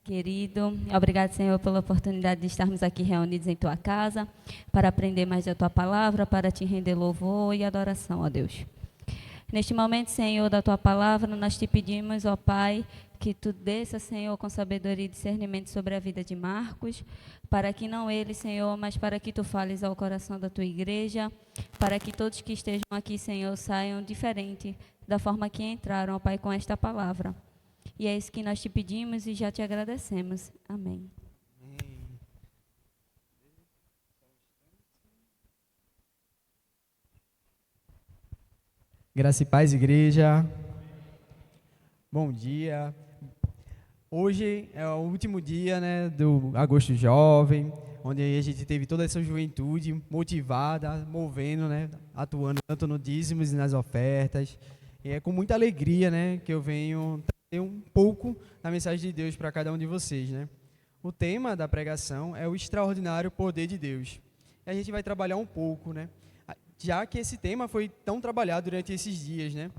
querido. Obrigado, Senhor, pela oportunidade de estarmos aqui reunidos em Tua casa, para aprender mais da Tua palavra, para Te render louvor e adoração, ó Deus. Neste momento, Senhor, da Tua palavra, nós Te pedimos, ó Pai, que Tu desça, Senhor, com sabedoria e discernimento sobre a vida de Marcos, para que não ele, Senhor, mas para que Tu fales ao coração da Tua igreja, para que todos que estejam aqui, Senhor, saiam diferente da forma que entraram, ó Pai, com esta palavra. E é isso que nós Te pedimos e já Te agradecemos. Amém. Graça e paz, igreja. Bom dia. Hoje é o último dia, né, do Agosto Jovem, onde a gente teve toda essa juventude motivada, movendo, né, atuando tanto no dízimos e nas ofertas. E é com muita alegria, né, que eu venho trazer um pouco da mensagem de Deus para cada um de vocês, né. O tema da pregação é o extraordinário poder de Deus. E a gente vai trabalhar um pouco, né, já que esse tema foi tão trabalhado durante esses dias, né.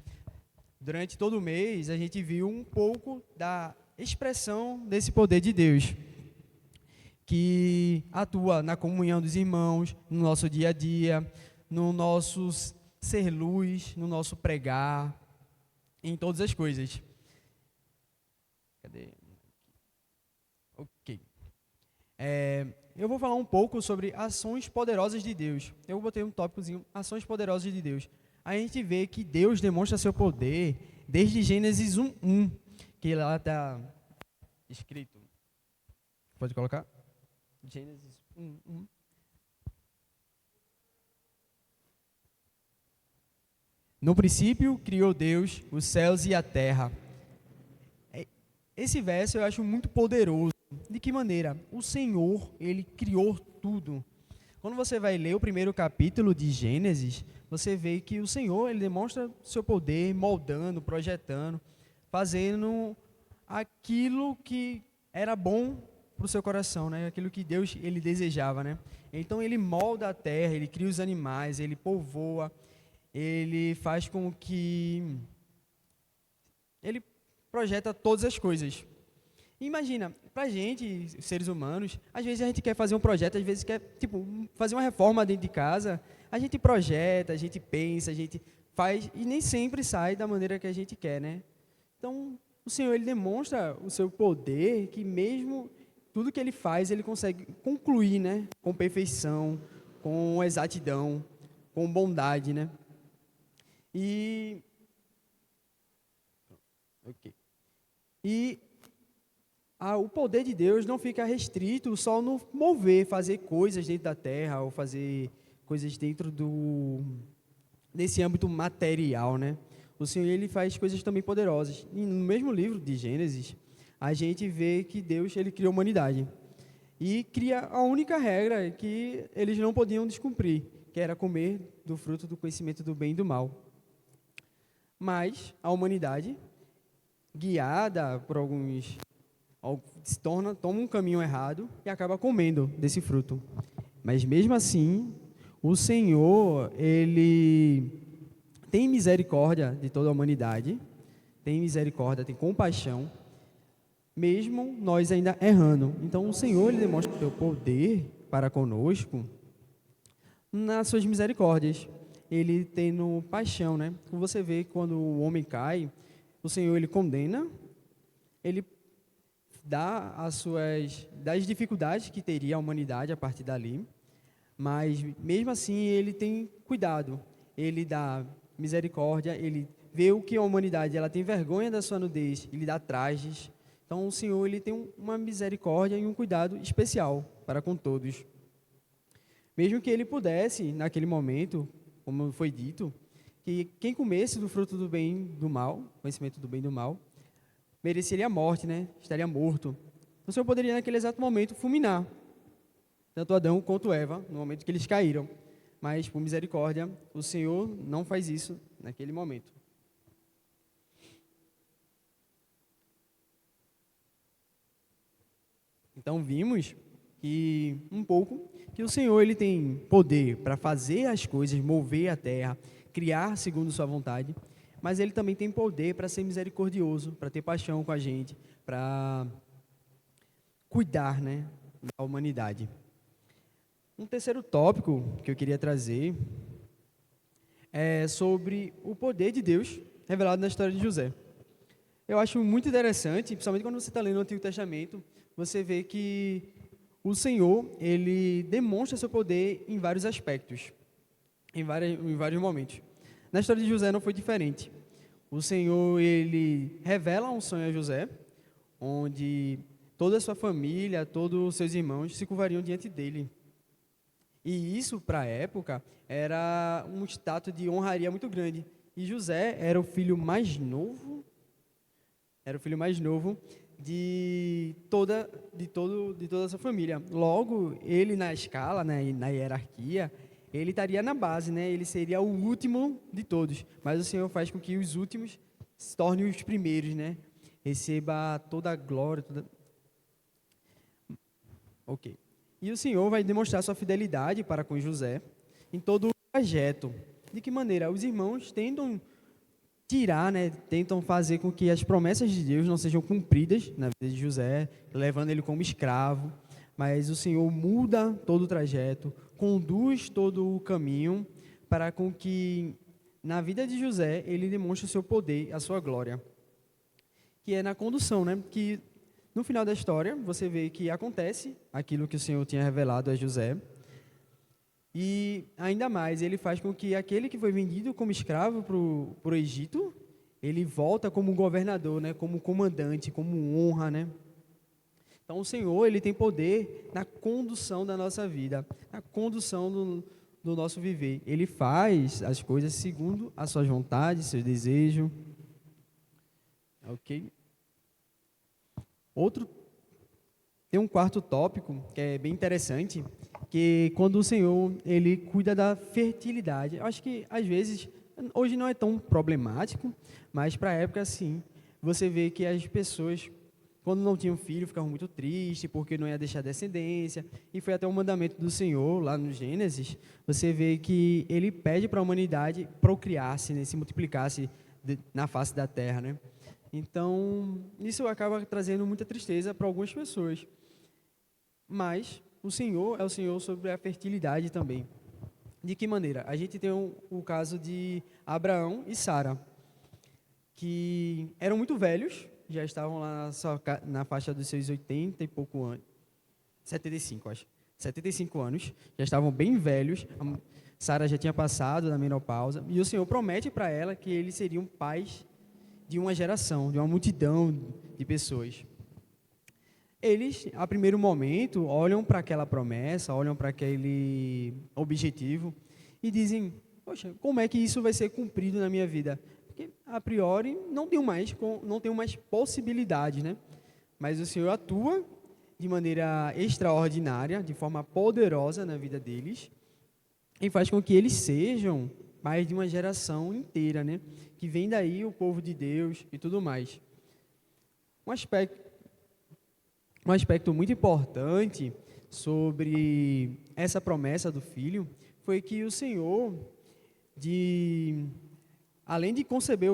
Durante todo o mês, a gente viu um pouco da expressão desse poder de Deus, que atua na comunhão dos irmãos, no nosso dia a dia, no nosso ser luz, no nosso pregar, em todas as coisas. Cadê? Ok. Eu vou falar um pouco sobre ações poderosas de Deus. Eu botei um tópicozinho, ações poderosas de Deus. A gente vê que Deus demonstra seu poder desde Gênesis 1:1, que lá está escrito. Pode colocar? Gênesis 1:1. No princípio, criou Deus os céus e a terra. Esse verso eu acho muito poderoso. De que maneira? O Senhor, Ele criou tudo. Quando você vai ler o primeiro capítulo de Gênesis, você vê que o Senhor, Ele demonstra seu poder, moldando, projetando, fazendo aquilo que era bom para o seu coração, né? Aquilo que Deus Ele desejava, né? Então Ele molda a terra, Ele cria os animais, Ele povoa, Ele faz com que Ele projeta todas as coisas. Imagina, pra gente, seres humanos, às vezes a gente quer fazer um projeto, às vezes quer, fazer uma reforma dentro de casa, a gente projeta, a gente pensa, a gente faz, e nem sempre sai da maneira que a gente quer, né? Então, o Senhor, Ele demonstra o seu poder, que mesmo tudo que Ele faz, Ele consegue concluir, né? Com perfeição, com exatidão, com bondade, né? E... Ok. O poder de Deus não fica restrito só no mover, fazer coisas dentro da terra ou fazer coisas dentro desse âmbito material, né? O Senhor, Ele faz coisas também poderosas. E no mesmo livro de Gênesis, a gente vê que Deus, Ele criou a humanidade. E cria a única regra que eles não podiam descumprir, que era comer do fruto do conhecimento do bem e do mal. Mas a humanidade, guiada por alguns... toma um caminho errado e acaba comendo desse fruto. Mas mesmo assim, o Senhor, Ele tem misericórdia de toda a humanidade, tem misericórdia, tem compaixão, mesmo nós ainda errando. Então o Senhor, Ele demonstra o seu poder para conosco nas suas misericórdias. Ele tendo paixão, né? Como você vê, quando o homem cai, o Senhor, Ele condena, Ele das dificuldades que teria a humanidade a partir dali, mas mesmo assim Ele tem cuidado, Ele dá misericórdia, Ele vê o que a humanidade ela tem vergonha da sua nudez, Ele dá trajes. Então o Senhor, Ele tem uma misericórdia e um cuidado especial para com todos. Mesmo que Ele pudesse, naquele momento, como foi dito, que quem comesse do fruto do bem e do mal, conhecimento do bem e do mal, mereceria a morte, né? Estaria morto. O Senhor poderia, naquele exato momento, fulminar tanto Adão quanto Eva, no momento que eles caíram. Mas, por misericórdia, o Senhor não faz isso naquele momento. Então, vimos que o Senhor, Ele tem poder para fazer as coisas, mover a terra, criar segundo sua vontade, mas Ele também tem poder para ser misericordioso, para ter paixão com a gente, para cuidar, né, da humanidade. Um terceiro tópico que eu queria trazer é sobre o poder de Deus revelado na história de José. Eu acho muito interessante, principalmente quando você está lendo o Antigo Testamento, você vê que o Senhor, ele demonstra seu poder em vários aspectos, em vários momentos. Na história de José não foi diferente. O Senhor, ele revela um sonho a José, onde toda a sua família, todos os seus irmãos se curvariam diante dele. E isso, para a época, era um status de honraria muito grande. E José era o filho mais novo, de toda essa família. Logo, ele na escala, né, na hierarquia, ele estaria na base, né? Ele seria o último de todos. Mas o Senhor faz com que os últimos se tornem os primeiros, né? Receba toda a glória, Ok. E o Senhor vai demonstrar sua fidelidade para com José em todo o trajeto. De que maneira? Os irmãos tentam tirar, né, tentam fazer com que as promessas de Deus não sejam cumpridas na vida de José, levando ele como escravo, mas o Senhor muda todo o trajeto, conduz todo o caminho para com que na vida de José ele demonstre o seu poder, a sua glória, que é na condução, né, que no final da história você vê que acontece aquilo que o Senhor tinha revelado a José. E ainda mais, ele faz com que aquele que foi vendido como escravo para o Egito, ele volta como governador, né? Como comandante, como honra, né? Então o Senhor, ele tem poder na condução da nossa vida, na condução do nosso viver. Ele faz as coisas segundo as suas vontades, seus desejos. Ok? Tem um quarto tópico que é bem interessante, que quando o Senhor, ele cuida da fertilidade. Eu acho que, às vezes, hoje não é tão problemático, mas para a época, sim. Você vê que as pessoas, quando não tinham filho, ficavam muito tristes, porque não ia deixar descendência, e foi até o mandamento do Senhor, lá no Gênesis, você vê que ele pede para a humanidade procriar-se, né, se multiplicar-se na face da terra, né? Então, isso acaba trazendo muita tristeza para algumas pessoas. Mas o Senhor é o Senhor sobre a fertilidade também. De que maneira? A gente tem o caso de Abraão e Sara, que eram muito velhos, já estavam lá na faixa dos seus 80 e pouco anos, 75, acho. 75 anos, já estavam bem velhos. Sara já tinha passado da menopausa, e o Senhor promete para ela que eles seriam pais de uma geração, de uma multidão de pessoas. Eles, a primeiro momento, olham para aquela promessa, olham para aquele objetivo e dizem: poxa, como é que isso vai ser cumprido na minha vida? Porque, a priori, não tenho mais possibilidade, né? Mas o Senhor atua de maneira extraordinária, de forma poderosa na vida deles, e faz com que eles sejam pais de uma geração inteira, né? Que vem daí o povo de Deus e tudo mais. Um aspecto muito importante sobre essa promessa do filho foi que o Senhor, além de conceder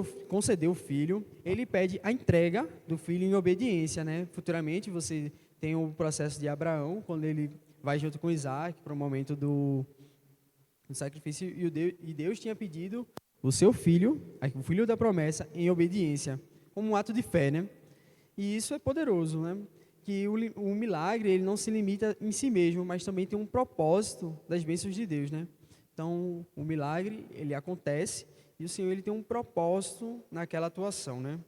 o filho, ele pede a entrega do filho em obediência, né? Futuramente você tem o processo de Abraão, quando ele vai junto com Isaac para o momento do sacrifício, e Deus tinha pedido o seu filho, o filho da promessa, em obediência, como um ato de fé, né? E isso é poderoso, né? Que o milagre, ele não se limita em si mesmo, mas também tem um propósito das bênçãos de Deus, né? Então, o milagre, ele acontece, e o Senhor, ele tem um propósito naquela atuação, né?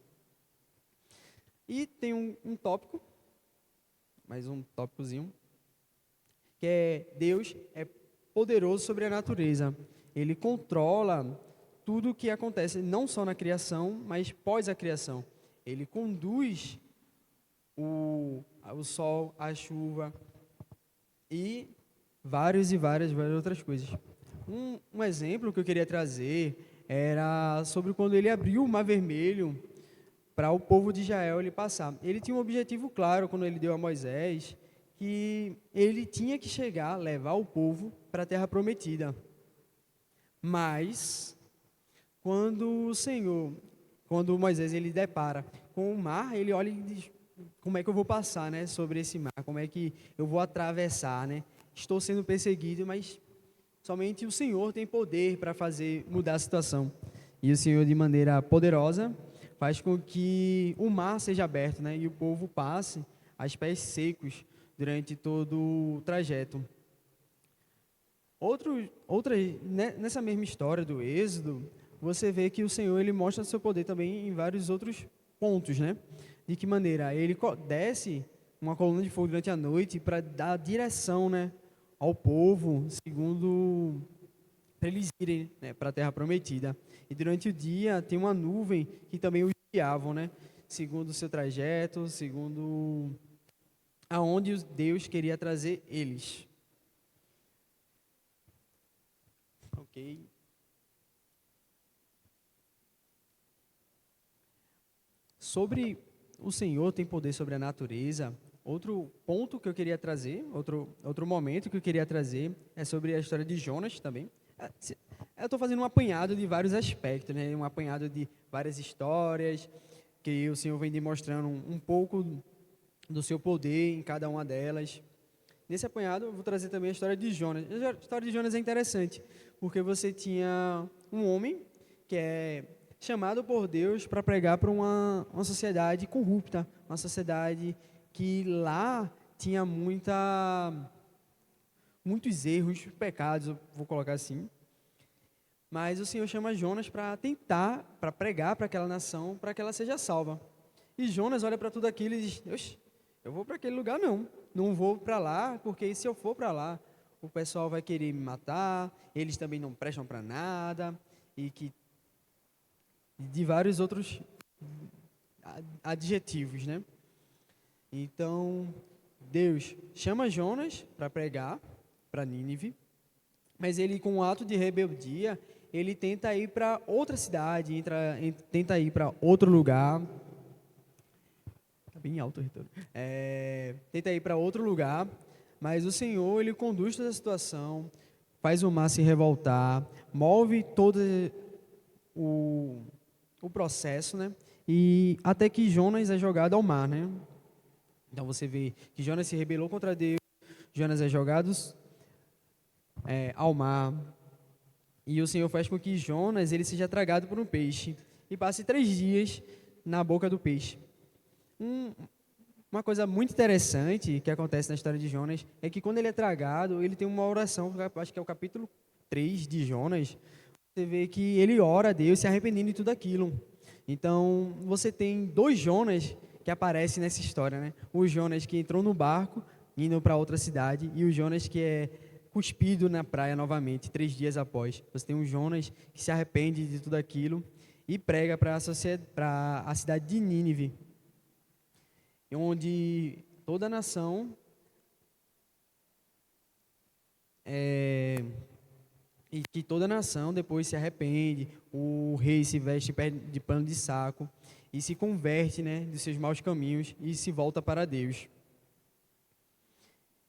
E tem um tópico, mais um tópicozinho, que é: Deus é poderoso sobre a natureza. Ele controla tudo o que acontece, não só na criação, mas pós a criação. Ele conduz o sol, a chuva e várias outras coisas. Um exemplo que eu queria trazer era sobre quando ele abriu o Mar Vermelho para o povo de Israel ele passar. Ele tinha um objetivo claro quando ele deu a Moisés, que ele tinha que chegar, levar o povo para a Terra Prometida. Mas, quando Moisés ele depara com o mar, ele olha e diz: como é que eu vou passar, né, sobre esse mar? Como é que eu vou atravessar, né? Estou sendo perseguido, mas somente o Senhor tem poder para fazer mudar a situação. E o Senhor, de maneira poderosa, faz com que o mar seja aberto, né, e o povo passe aos pés secos durante todo o trajeto. Nessa mesma história do Êxodo, você vê que o Senhor ele mostra seu poder também em vários outros pontos, né? De que maneira? Ele desce uma coluna de fogo durante a noite para dar direção, né, ao povo, segundo para eles irem, né, para a terra prometida. E durante o dia tem uma nuvem que também os guiavam, né, segundo o seu trajeto, segundo aonde Deus queria trazer eles. Ok. Sobre o Senhor tem poder sobre a natureza. Outro ponto que eu queria trazer, outro momento que eu queria trazer é sobre a história de Jonas também. Eu estou fazendo um apanhado de vários aspectos, né? Um apanhado de várias histórias que o Senhor vem demonstrando um pouco do seu poder em cada uma delas. Nesse apanhado, eu vou trazer também a história de Jonas. A história de Jonas é interessante, porque você tinha um homem que é chamado por Deus para pregar para uma sociedade corrupta, uma sociedade que lá tinha muitos erros, pecados, eu vou colocar assim. Mas o Senhor chama Jonas para pregar para aquela nação, para que ela seja salva. E Jonas olha para tudo aquilo e diz: Oxe, eu vou para aquele lugar não vou para lá, porque se eu for para lá, o pessoal vai querer me matar, eles também não prestam para nada, e de vários outros adjetivos, né? Então, Deus chama Jonas para pregar para Nínive, mas ele, com um ato de rebeldia, ele tenta ir para outra cidade, tenta ir para outro lugar. Está bem alto o retorno. Tenta ir para outro lugar, mas o Senhor, ele conduz toda a situação, faz o mar se revoltar, move todo o processo, né? E até que Jonas é jogado ao mar, né? Então você vê que Jonas se rebelou contra Deus, Jonas é jogado ao mar, e o Senhor faz com que Jonas ele seja tragado por um peixe e passe 3 dias na boca do peixe. Uma coisa muito interessante que acontece na história de Jonas é que quando ele é tragado, ele tem uma oração, acho que é o capítulo 3 de Jonas. Você vê que ele ora a Deus se arrependendo de tudo aquilo. Então, você tem 2 Jonas que aparecem nessa história, né? O Jonas que entrou no barco, indo para outra cidade, e o Jonas que é cuspido na praia novamente, 3 dias após. Você tem um Jonas que se arrepende de tudo aquilo e prega para a cidade de Nínive, onde toda a nação e que toda a nação depois se arrepende, o rei se veste de pano de saco e se converte, né, dos seus maus caminhos e se volta para Deus.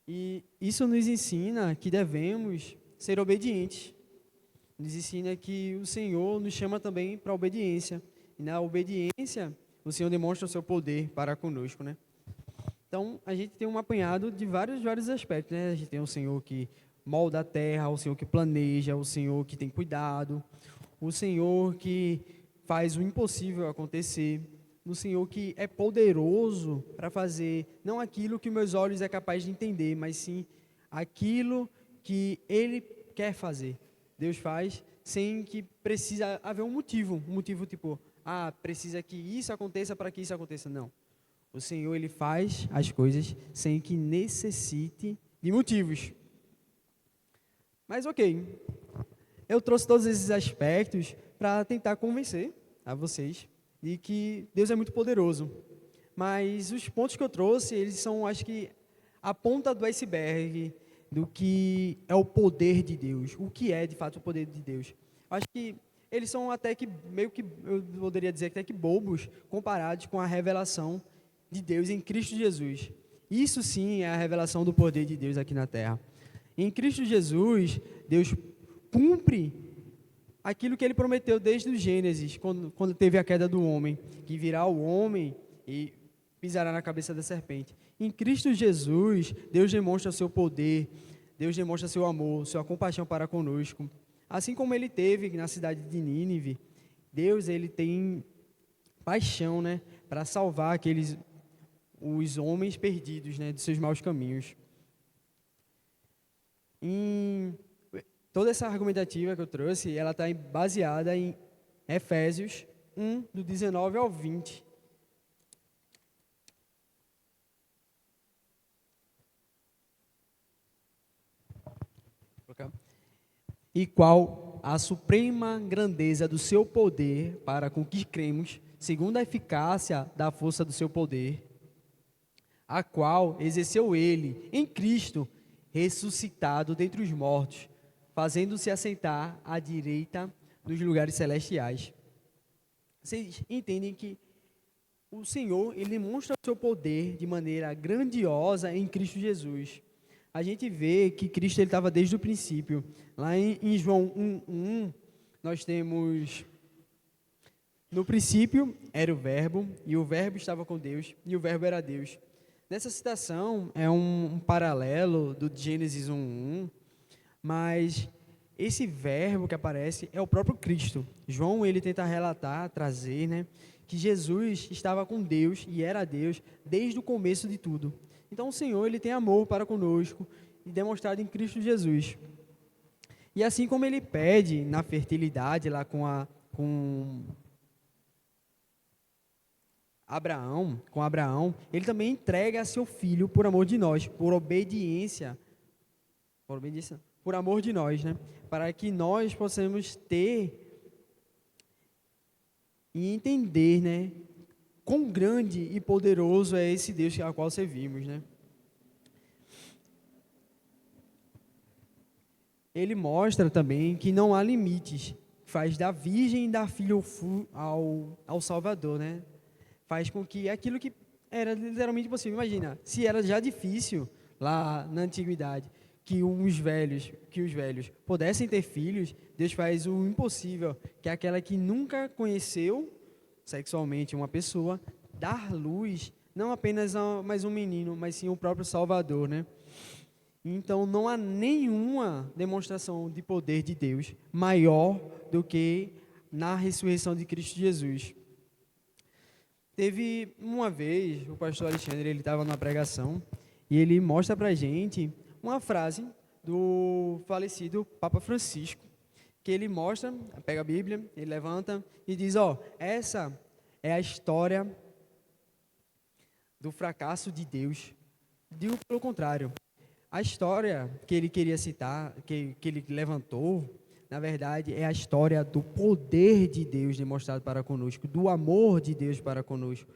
E isso nos ensina que devemos ser obedientes. Nos ensina que o Senhor nos chama também para a obediência. E na obediência, o Senhor demonstra o seu poder para conosco, né? Então, a gente tem um apanhado de vários aspectos, né? A gente tem o Senhor que molda a terra, o Senhor que planeja, o Senhor que tem cuidado, o Senhor que faz o impossível acontecer, o Senhor que é poderoso para fazer não aquilo que meus olhos é capaz de entender, mas sim aquilo que Ele quer fazer. Deus faz sem que precisa haver um motivo tipo, precisa que isso aconteça para que isso aconteça. Não. O Senhor, Ele faz as coisas sem que necessite de motivos. Mas ok, eu trouxe todos esses aspectos para tentar convencer a vocês de que Deus é muito poderoso. Mas os pontos que eu trouxe, eles são, acho que, a ponta do iceberg do que é o poder de Deus. O que é, de fato, o poder de Deus. Acho que eles são até que, meio que, eu poderia dizer até que bobos, comparados com a revelação de Deus em Cristo Jesus. Isso sim é a revelação do poder de Deus aqui na Terra. Em Cristo Jesus, Deus cumpre aquilo que Ele prometeu desde o Gênesis, quando teve a queda do homem, que virá o homem e pisará na cabeça da serpente. Em Cristo Jesus, Deus demonstra seu poder, Deus demonstra seu amor, sua compaixão para conosco. Assim como ele teve na cidade de Nínive, Deus ele tem paixão, né, para salvar os homens perdidos, né, de seus maus caminhos. Toda essa argumentativa que eu trouxe, ela está baseada em Efésios 1, do 19 ao 20. E qual a suprema grandeza do seu poder para com que cremos, segundo a eficácia da força do seu poder, a qual exerceu ele em Cristo, ressuscitado dentre os mortos, fazendo-se assentar à direita dos lugares celestiais. Vocês entendem que o Senhor, ele demonstra o seu poder de maneira grandiosa em Cristo Jesus. A gente vê que Cristo estava desde o princípio. Lá em João 1:1, nós temos: no princípio era o Verbo, e o Verbo estava com Deus, e o Verbo era Deus. Nessa citação é um paralelo do Gênesis 1:1, mas esse verbo que aparece é o próprio Cristo. João ele tenta relatar, trazer, né, que Jesus estava com Deus e era Deus desde o começo de tudo. Então o Senhor ele tem amor para conosco e demonstrado em Cristo Jesus. E assim como ele pede na fertilidade lá com Abraão, ele também entrega seu filho por amor de nós, por amor de nós, né? Para que nós possamos ter e entender, né, quão grande e poderoso é esse Deus a qual servimos, né? Ele mostra também que não há limites, faz da virgem dar filho ao Salvador, né? Faz com que aquilo que era literalmente possível, imagina, se era já difícil lá na antiguidade, que os velhos pudessem ter filhos, Deus faz o impossível, que é aquela que nunca conheceu sexualmente uma pessoa, dar luz, não apenas a mais um menino, mas sim o próprio Salvador, né? Então não há nenhuma demonstração de poder de Deus maior do que na ressurreição de Cristo Jesus. Teve uma vez, o pastor Alexandre, ele estava numa pregação, e ele mostra pra gente uma frase do falecido Papa Francisco, que ele mostra, pega a Bíblia, ele levanta e diz, essa é a história do fracasso de Deus. Digo pelo contrário, a história que ele queria citar, que ele levantou, na verdade, é a história do poder de Deus demonstrado para conosco, do amor de Deus para conosco.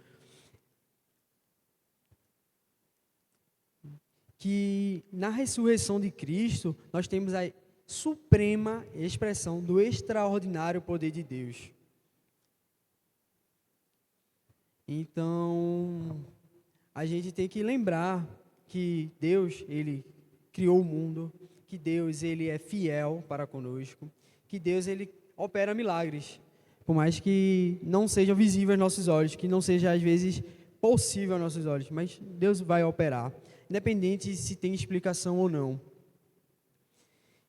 Que na ressurreição de Cristo, nós temos a suprema expressão do extraordinário poder de Deus. Então, a gente tem que lembrar que Deus, ele criou o mundo, que Deus, ele é fiel para conosco, que Deus, ele opera milagres, por mais que não sejam visíveis aos nossos olhos, que não seja, às vezes, possível aos nossos olhos, mas Deus vai operar, independente se tem explicação ou não.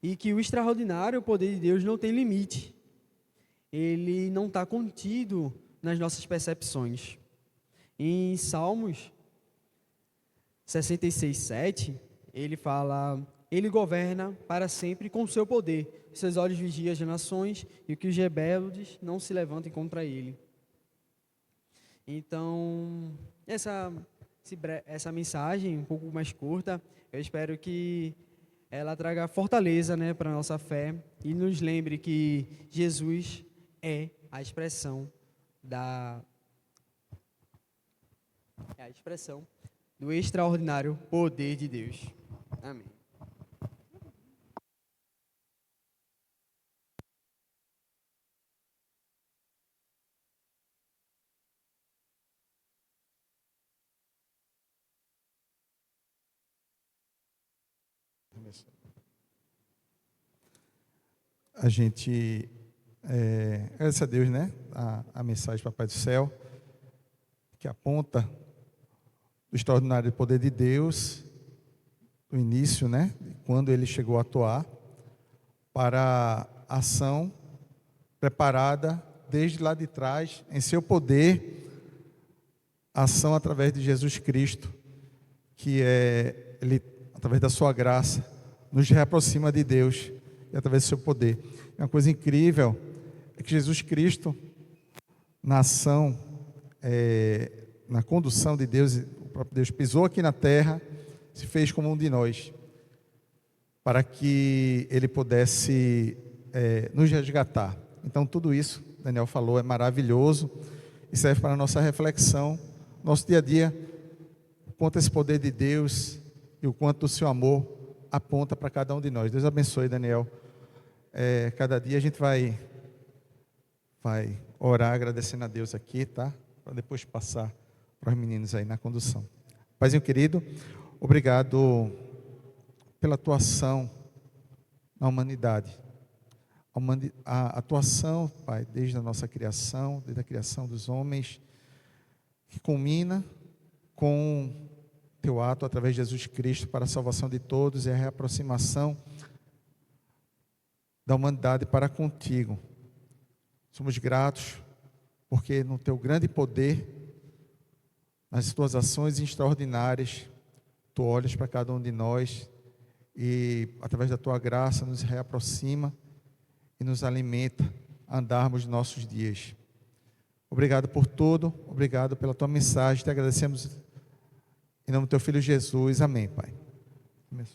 E que o extraordinário poder de Deus não tem limite. Ele não está contido nas nossas percepções. Em Salmos 66:7, ele fala: ele governa para sempre com o seu poder. Seus olhos vigiam as nações e que os rebeldes não se levantem contra ele. Então, essa mensagem um pouco mais curta, eu espero que ela traga fortaleza, né, para a nossa fé e nos lembre que Jesus é a expressão do extraordinário poder de Deus. Amém. A gente agradece a Deus, né? A mensagem do Papai do Céu, que aponta do extraordinário poder de Deus, do início, né? Quando ele chegou a atuar, para a ação preparada desde lá de trás, em seu poder, a ação através de Jesus Cristo, que ele, através da sua graça, nos reaproxima de Deus, e através do seu poder. Uma coisa incrível é que Jesus Cristo, na ação, na condução de Deus, o próprio Deus pisou aqui na terra, se fez como um de nós, para que ele pudesse nos resgatar. Então tudo isso, Daniel falou, é maravilhoso e serve para a nossa reflexão, nosso dia a dia, o quanto esse poder de Deus e o quanto o seu amor aponta para cada um de nós. Deus abençoe, Daniel. Cada dia a gente vai orar agradecendo a Deus aqui, tá? Para depois passar para os meninos aí na condução. Paizinho querido, obrigado pela atuação na humanidade. A atuação, Pai, desde a nossa criação, desde a criação dos homens, que culmina com teu ato através de Jesus Cristo para a salvação de todos e a reaproximação da humanidade para contigo. Somos gratos porque no teu grande poder, nas tuas ações extraordinárias, tu olhas para cada um de nós e através da tua graça nos reaproxima e nos alimenta a andarmos nossos dias. Obrigado por tudo, obrigado pela tua mensagem, te agradecemos em nome do teu Filho Jesus, amém, Pai. Amém.